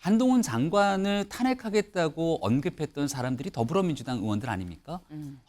한동훈 장관을 탄핵하겠다고 언급했던 사람들이 더불어민주당 의원들 아닙니까?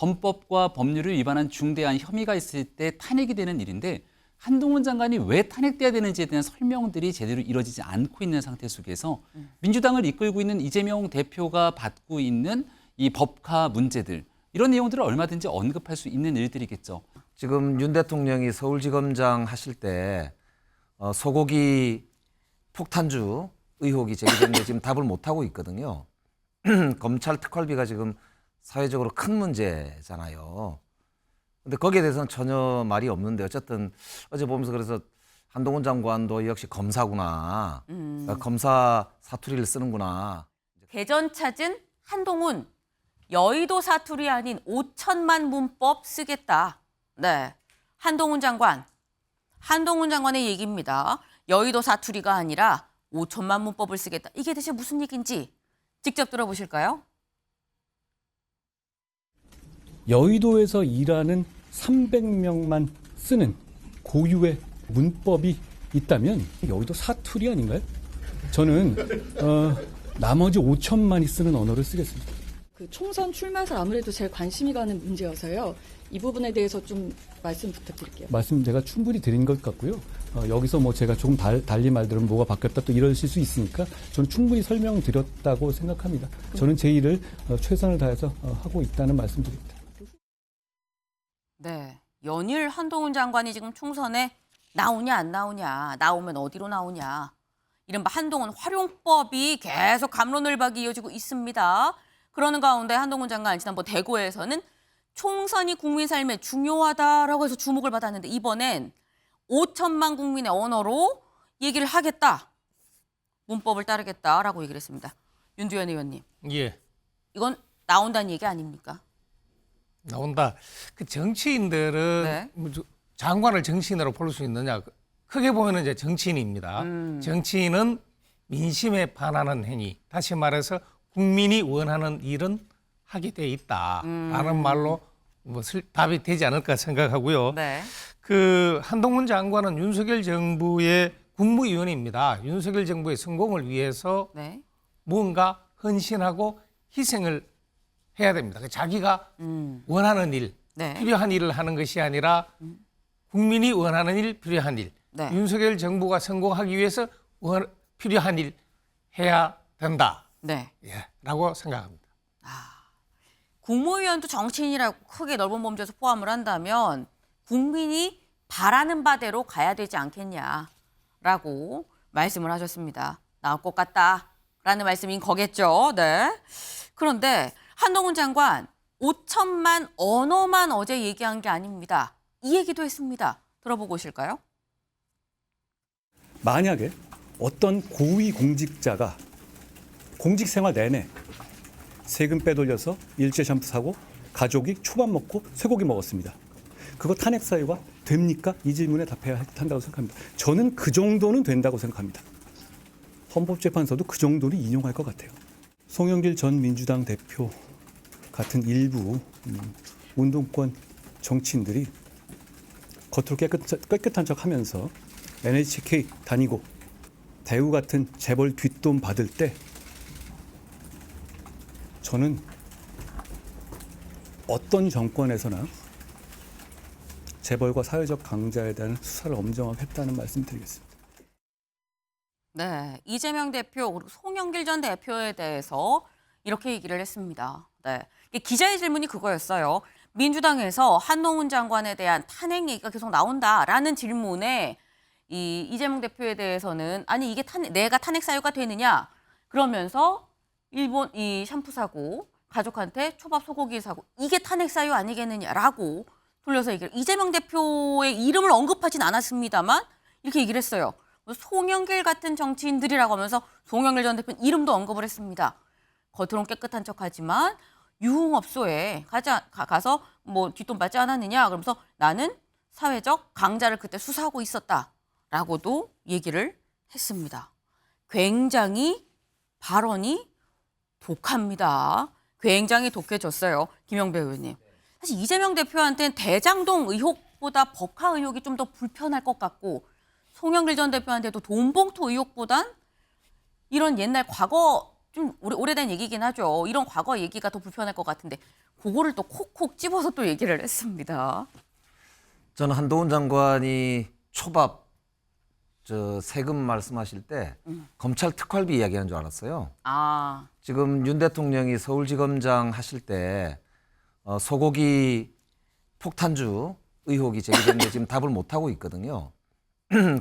헌법과 법률을 위반한 중대한 혐의가 있을 때 탄핵이 되는 일인데 한동훈 장관이 왜 탄핵돼야 되는지에 대한 설명들이 제대로 이루어지지 않고 있는 상태 속에서 민주당을 이끌고 있는 이재명 대표가 받고 있는 이 법카 문제들 이런 내용들을 얼마든지 언급할 수 있는 일들이겠죠. 지금 윤 대통령이 서울지검장 하실 때 소고기 폭탄주 의혹이 제기됐는데 지금 답을 못하고 있거든요. 검찰 특활비가 지금 사회적으로 큰 문제잖아요. 근데 거기에 대해서는 전혀 말이 없는데 어쨌든 어제 보면서 그래서 한동훈 장관도 역시 검사구나. 검사 사투리를 쓰는구나. 대전 찾은 한동훈. 여의도 사투리 아닌 5천만 문법 쓰겠다. 네, 한동훈 장관의 얘기입니다. 여의도 사투리가 아니라 5천만 문법을 쓰겠다. 이게 대체 무슨 얘기인지 직접 들어보실까요? 여의도에서 일하는 300명만 쓰는 고유의 문법이 있다면 여의도 사투리 아닌가요? 저는 나머지 5천만이 쓰는 언어를 쓰겠습니다. 그 총선 출마에서 아무래도 제일 관심이 가는 문제여서요. 이 부분에 대해서 좀 말씀 부탁드릴게요. 말씀 제가 충분히 드린 것 같고요. 여기서 뭐 제가 조금 달리 말들은 뭐가 바뀌었다 또 이러실 수 있으니까 저는 충분히 설명드렸다고 생각합니다. 저는 제 일을 최선을 다해서 하고 있다는 말씀드립니다. 네, 연일 한동훈 장관이 지금 총선에 나오냐 안 나오냐, 나오면 어디로 나오냐. 이른바 한동훈 활용법이 계속 갑론을박이 이어지고 있습니다. 그러는 가운데 한동훈 장관 지난번 대구에서는 총선이 국민 삶에 중요하다라고 해서 주목을 받았는데 이번엔 5천만 국민의 언어로 얘기를 하겠다. 문법을 따르겠다라고 얘기를 했습니다. 윤두현 의원님. 예. 이건 나온다는 얘기 아닙니까? 나온다. 그 정치인들은 네. 장관을 정치인으로 볼 수 있느냐. 크게 보면 이제 정치인입니다. 정치인은 민심에 반하는 행위. 다시 말해서 국민이 원하는 일은 하게 돼 있다라는 말로 뭐 답이 되지 않을까 생각하고요. 네. 그 한동훈 장관은 윤석열 정부의 국무위원입니다. 윤석열 정부의 성공을 위해서 네. 무언가 헌신하고 희생을 해야 됩니다. 자기가 원하는 일, 네. 필요한 일을 하는 것이 아니라 국민이 원하는 일, 필요한 일. 네. 윤석열 정부가 성공하기 위해서 필요한 일 해야 된다. 네. 예, 라고 생각합니다. 국무위원도 정치인이라고 크게 넓은 범주에서 포함을 한다면 국민이 바라는 바대로 가야 되지 않겠냐라고 말씀을 하셨습니다. 나올 것 같다라는 말씀인 거겠죠. 네. 그런데 한동훈 장관 5천만 언어만 어제 얘기한 게 아닙니다. 이 얘기도 했습니다. 들어보고 오실까요? 만약에 어떤 고위 공직자가 공직 생활 내내 세금 빼돌려서 일제 샴푸 사고 가족이 초밥 먹고 쇠고기 먹었습니다. 그거 탄핵 사유가 됩니까? 이 질문에 답해야 한다고 생각합니다. 저는 그 정도는 된다고 생각합니다. 헌법재판소도 그 정도는 인용할 것 같아요. 송영길 전 민주당 대표 같은 일부 운동권 정치인들이 겉으로 깨끗한 척하면서 NHK 다니고 대우 같은 재벌 뒷돈 받을 때 저는 어떤 정권에서나 재벌과 사회적 강자에 대한 수사를 엄정하게 했다는 말씀 드리겠습니다. 네, 이재명 대표 그리고 송영길 전 대표에 대해서 이렇게 얘기를 했습니다. 네, 기자의 질문이 그거였어요. 민주당에서 한동훈 장관에 대한 탄핵 얘기가 계속 나온다라는 질문에 이재명 대표에 대해서는 아니 이게 내가 탄핵 사유가 되느냐 그러면서 일본 이 샴푸 사고 가족한테 초밥 소고기 사고 이게 탄핵 사유 아니겠느냐라고 돌려서 얘기를 이재명 대표의 이름을 언급하진 않았습니다만 이렇게 얘기를 했어요. 송영길 같은 정치인들이라고 하면서 송영길 전 대표 이름도 언급을 했습니다. 겉으로는 깨끗한 척하지만 유흥업소에 가서 뭐 뒷돈 받지 않았느냐 그러면서 나는 사회적 강자를 그때 수사하고 있었다라고도 얘기를 했습니다. 굉장히 발언이 독합니다. 굉장히 독해졌어요. 김영배 의원님. 사실 이재명 대표한테는 대장동 의혹보다 법카 의혹이 좀 더 불편할 것 같고 송영길 전 대표한테도 돈봉투 의혹보단 이런 옛날 과거 좀 오래된 얘기긴 하죠. 이런 과거 얘기가 더 불편할 것 같은데 그거를 또 콕콕 집어서 또 얘기를 했습니다. 저는 한동훈 장관이 초밥 세금 말씀하실 때 검찰 특활비 이야기하는 줄 알았어요. 아, 지금 윤 대통령이 서울지검장 하실 때 소고기 폭탄주 의혹이 제기됐는데 지금 답을 못 하고 있거든요.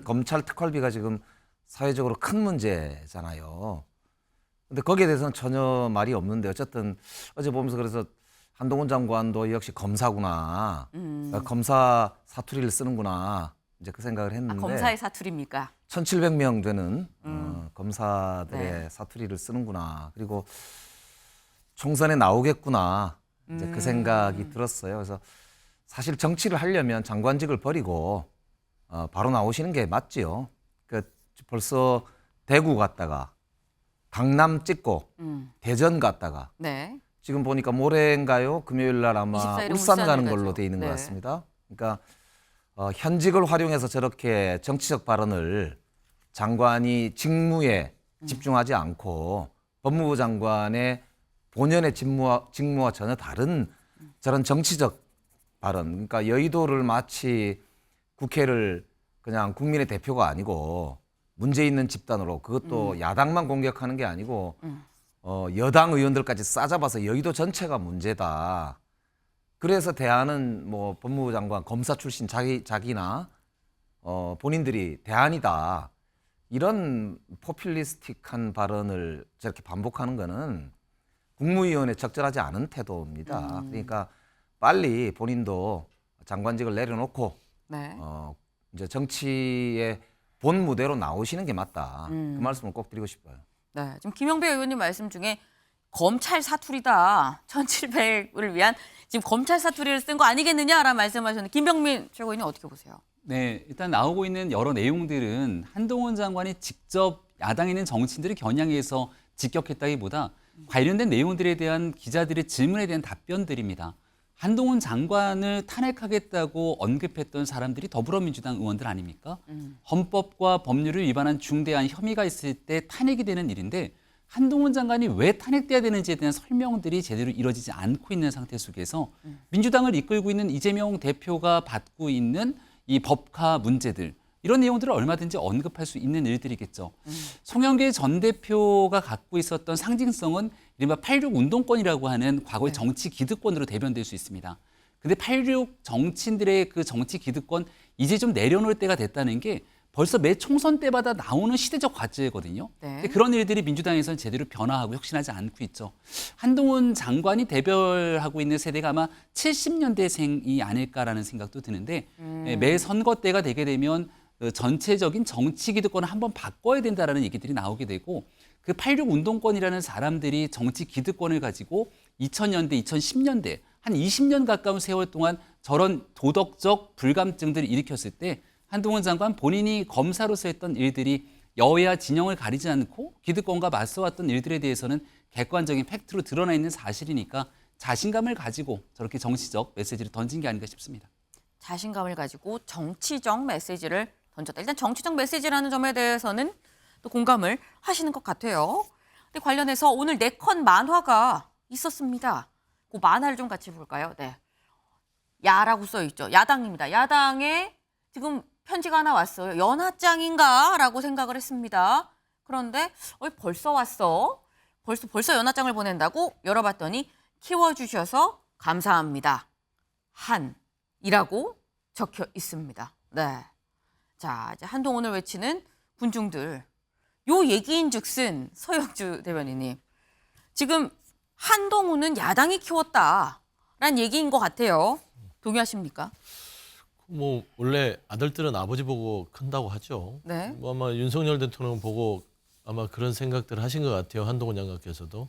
검찰 특활비가 지금 사회적으로 큰 문제잖아요. 근데 거기에 대해서는 전혀 말이 없는데 어쨌든 어제 보면서 그래서 한동훈 장관도 역시 검사구나. 검사 사투리를 쓰는구나. 이제 그 생각을 했는데 검사의 사투리입니까? 1,700명 되는 검사들의 네. 사투리를 쓰는구나. 그리고 총선에 나오겠구나. 이제 그 생각이 들었어요. 그래서 사실 정치를 하려면 장관직을 버리고 바로 나오시는 게 맞지요. 그러니까 벌써 대구 갔다가 강남 찍고 대전 갔다가 네. 지금 보니까 모레인가요? 금요일 날 아마 24일은 울산 가는 울산을 걸로 가죠. 돼 있는 네. 것 같습니다. 그러니까 현직을 활용해서 저렇게 정치적 발언을 장관이 직무에 집중하지 않고 법무부 장관의 본연의 직무와 전혀 다른 저런 정치적 발언. 그러니까 여의도를 마치 국회를 그냥 국민의 대표가 아니고 문제 있는 집단으로 그것도 야당만 공격하는 게 아니고 여당 의원들까지 싸잡아서 여의도 전체가 문제다. 그래서 대안은 뭐 법무부 장관 검사 출신 자기나 본인들이 대안이다. 이런 포퓰리스틱한 발언을 저렇게 반복하는 거는 국무위원회 적절하지 않은 태도입니다. 그러니까 빨리 본인도 장관직을 내려놓고 네. 이제 정치의 본 무대로 나오시는 게 맞다. 그 말씀을 꼭 드리고 싶어요. 네. 지금 김영배 의원님 말씀 중에 검찰 사투리다. 1,700을 위한 지금 검찰 사투리를 쓴 거 아니겠느냐라는 말씀하셨는데 김병민 최고위원님 어떻게 보세요? 네, 일단 나오고 있는 여러 내용들은 한동훈 장관이 직접 야당에 있는 정치인들을 겨냥해서 직격했다기보다 관련된 내용들에 대한 기자들의 질문에 대한 답변들입니다. 한동훈 장관을 탄핵하겠다고 언급했던 사람들이 더불어민주당 의원들 아닙니까? 헌법과 법률을 위반한 중대한 혐의가 있을 때 탄핵이 되는 일인데 한동훈 장관이 왜 탄핵돼야 되는지에 대한 설명들이 제대로 이루어지지 않고 있는 상태 속에서 민주당을 이끌고 있는 이재명 대표가 받고 있는 이 법화 문제들 이런 내용들을 얼마든지 언급할 수 있는 일들이겠죠. 송영길 전 대표가 갖고 있었던 상징성은 이른바 86 운동권이라고 하는 과거의 정치 기득권으로 대변될 수 있습니다. 근데 86 정치인들의 그 정치 기득권 이제 좀 내려놓을 때가 됐다는 게 벌써 매 총선 때마다 나오는 시대적 과제거든요. 네. 근데 그런 일들이 민주당에서는 제대로 변화하고 혁신하지 않고 있죠. 한동훈 장관이 대별하고 있는 세대가 아마 70년대생이 아닐까라는 생각도 드는데 매 선거 때가 되게 되면 전체적인 정치 기득권을 한번 바꿔야 된다라는 얘기들이 나오게 되고 그 86 운동권이라는 사람들이 정치 기득권을 가지고 2000년대, 2010년대 한 20년 가까운 세월 동안 저런 도덕적 불감증들을 일으켰을 때 한동훈 장관 본인이 검사로서 했던 일들이 여야 진영을 가리지 않고 기득권과 맞서왔던 일들에 대해서는 객관적인 팩트로 드러나 있는 사실이니까 자신감을 가지고 저렇게 정치적 메시지를 던진 게 아닌가 싶습니다. 자신감을 가지고 정치적 메시지를 던졌다. 일단 정치적 메시지라는 점에 대해서는 또 공감을 하시는 것 같아요. 근데 관련해서 오늘 4컷 만화가 있었습니다. 그 만화를 좀 같이 볼까요? 네. 야라고 써 있죠. 야당입니다. 야당에 지금 편지가 하나 왔어요. 연하장인가? 라고 생각을 했습니다. 그런데 벌써 왔어? 벌써 연하장을 보낸다고? 열어봤더니 키워주셔서 감사합니다. 한이라고 적혀 있습니다. 네. 자, 이제 한동훈을 외치는 군중들. 요 얘기인즉슨 서영주 대변인님. 지금 한동훈은 야당이 키웠다라는 얘기인 것 같아요. 동의하십니까? 뭐 원래 아들들은 아버지 보고 큰다고 하죠. 네. 뭐 아마 윤석열 대통령 보고 아마 그런 생각들을 하신 것 같아요. 한동훈 장관께서도.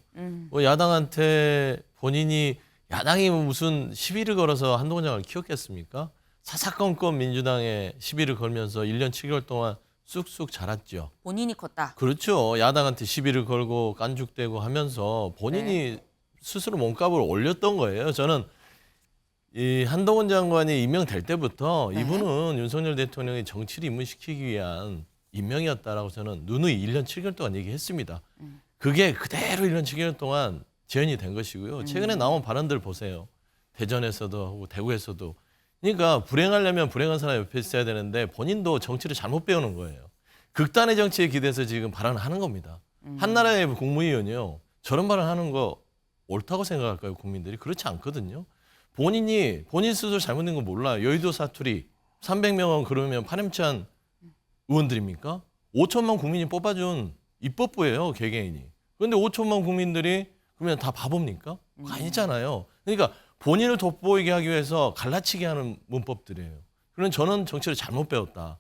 뭐 야당한테 본인이 야당이 무슨 시비를 걸어서 한동훈 장관을 키웠겠습니까? 사사건건 민주당에 시비를 걸면서 1년 7개월 동안 쑥쑥 자랐죠. 본인이 컸다. 그렇죠. 야당한테 시비를 걸고 깐죽대고 하면서 본인이 스스로 몸값을 올렸던 거예요. 저는 이 한동훈 장관이 임명될 때부터 이분은 윤석열 대통령이 정치를 입문시키기 위한 임명이었다라고 저는 누누이 1년 7개월 동안 얘기했습니다. 그게 그대로 1년 7개월 동안 재현이 된 것이고요. 최근에 나온 발언들 보세요. 대전에서도 하고 대구에서도. 그러니까 불행하려면 불행한 사람 옆에 있어야 되는데 본인도 정치를 잘못 배우는 거예요. 극단의 정치에 기대서 지금 발언을 하는 겁니다. 한 나라의 국무위원이요. 저런 발언하는 거 옳다고 생각할까요, 국민들이? 그렇지 않거든요. 본인 스스로 잘못된 거 몰라요. 여의도 사투리 300명은 그러면 파렴치한 의원들입니까? 5천만 국민이 뽑아준 입법부예요, 개개인이. 그런데 5천만 국민들이 그러면 다 바보입니까? 그거 아니잖아요. 그러니까 본인을 돋보이게 하기 위해서 갈라치기 하는 문법들이에요. 그런 저는 정치를 잘못 배웠다.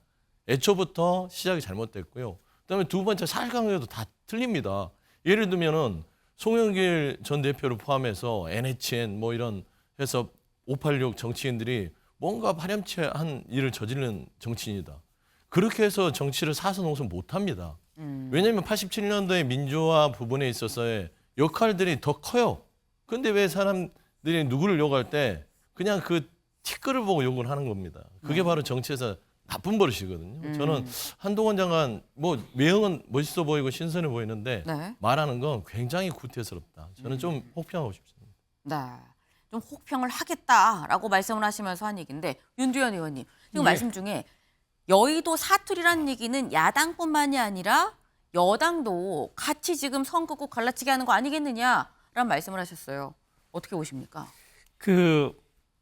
애초부터 시작이 잘못됐고요. 그다음에 두 번째 사실관계도 다 틀립니다. 예를 들면은 송영길 전 대표를 포함해서 NHN 뭐 이런 해서 586 정치인들이 뭔가 파렴치한 일을 저지르는 정치인이다. 그렇게 해서 정치를 사서농선 못합니다. 왜냐하면 87년도에 민주화 부분에 있어서의 역할들이 더 커요. 근데 왜 사람들이 누구를 욕할 때 그냥 그 티끌을 보고 욕을 하는 겁니다. 그게 바로 정치에서 나쁜 버릇이거든요. 저는 한동훈 장관 뭐 외형은 멋있어 보이고 신선해 보이는데 네. 말하는 건 굉장히 구태스럽다. 저는 좀 혹평하고 싶습니다. 네. 좀 혹평을 하겠다라고 말씀을 하시면서 한 얘기인데 윤두현 의원님 지금 말씀 중에 여의도 사투리라는 얘기는 야당뿐만이 아니라 여당도 같이 지금 선거구 갈라치기 하는 거 아니겠느냐라는 말씀을 하셨어요. 어떻게 보십니까?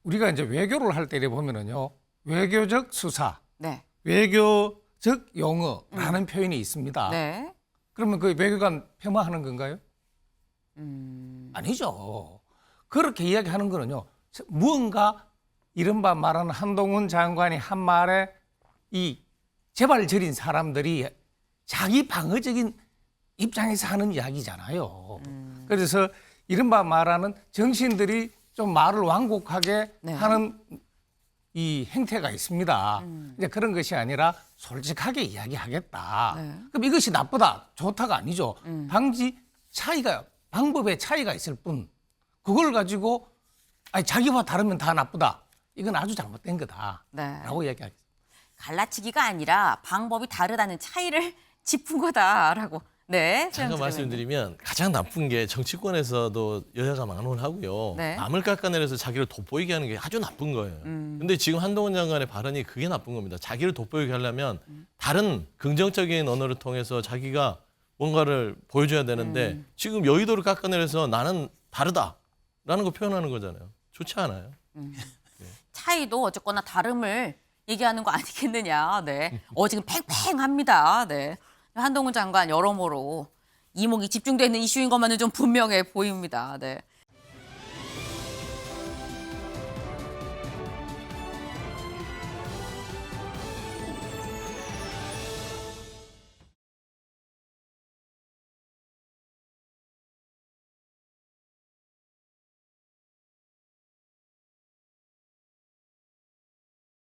우리가 이제 외교를 할 때 보면은요. 외교적 수사, 네. 외교적 용어라는 표현이 있습니다. 네. 그러면 그 외교관 폄하하는 건가요? 아니죠. 그렇게 이야기하는 거는요. 무언가 이른바 말하는 한동훈 장관이 한 말에 이 재발 저린 사람들이 자기 방어적인 입장에서 하는 이야기잖아요. 그래서 이른바 말하는 정치인들이 좀 말을 완곡하게 네. 하는 이 행태가 있습니다. 이제 그런 것이 아니라 솔직하게 이야기하겠다. 네. 그럼 이것이 나쁘다, 좋다가 아니죠. 방지 차이가, 방법의 차이가 있을 뿐, 그걸 가지고 아니 자기와 다르면 다 나쁘다. 이건 아주 잘못된 거다라고 네. 이야기하겠습니다. 갈라치기가 아니라 방법이 다르다는 차이를 짚은 거다라고. 네. 잠깐 말씀드리면 가장 나쁜 게 정치권에서도 여야가 막론을 하고요. 네. 남을 깎아내려서 자기를 돋보이게 하는 게 아주 나쁜 거예요. 근데 지금 한동훈 장관의 발언이 그게 나쁜 겁니다. 자기를 돋보이게 하려면 다른 긍정적인 언어를 통해서 자기가 뭔가를 보여줘야 되는데 지금 여의도를 깎아내려서 나는 다르다라는 거 표현하는 거잖아요. 좋지 않아요? 차이도 어쨌거나 다름을 얘기하는 거 아니겠느냐. 네. 지금 팽팽합니다. 네. 한동훈 장관 여러모로 이목이 집중되는 이슈인 것만은 좀 분명해 보입니다. 네.